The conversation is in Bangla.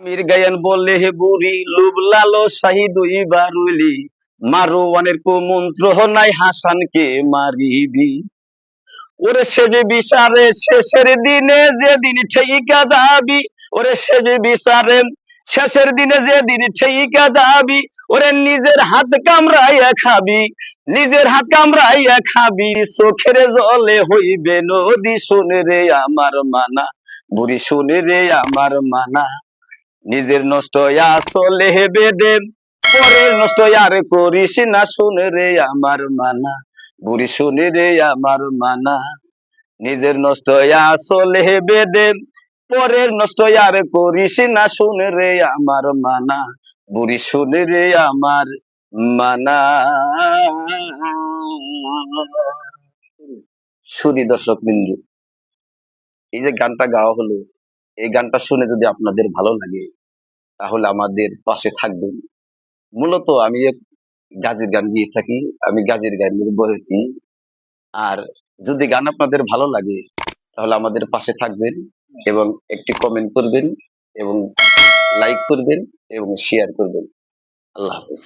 বীর গায়ন বললে হে বুড়ি লুব লালো শাহিদ বারুলি মারোয়ানের কুমন্ত্র নাই হাসানকে মারিবি। ওরে সে যে বিচারে শেষের দিনে যেদিন ঠেইকা যাবি, ওরে সে যে বিচারে শেষের দিনে যেদিন ঠেইকা যাবি, ওরে নিজের হাত কামড়াইয়া খাবি, নিজের হাত কামড়াইয়া খাবি, চোখের জলে হইবে নদী। শুনে রে আমার মানা, বুড়ি শুনে রে আমার মানা, নিজের নষ্ট চলে বেদে, পরের নষ্ট আর করিস না। শুনে রে আমার মানা, বুড়ি শুনে রে আমার মানা, নিজের নষ্ট চলে বেদে, পরের নষ্ট আর করিস না। শুনে রে আমার মানা, বুড়ি শুনে রে আমার মানা। সুধী দর্শক বিন্দু, এই যে গানটা গাওয়া হলো, এই গানটা শুনে যদি আপনাদের ভালো লাগে তাহলে আমাদের পাশে থাকবেন। মূলত আমি এক গাজীর গান গিয়ে থাকি, আমি গাজীর গানের বয়সী। আর যদি গান আপনাদের ভালো লাগে তাহলে আমাদের পাশে থাকবেন এবং একটি কমেন্ট করবেন এবং লাইক করবেন এবং শেয়ার করবেন। আল্লাহ হাফেজ।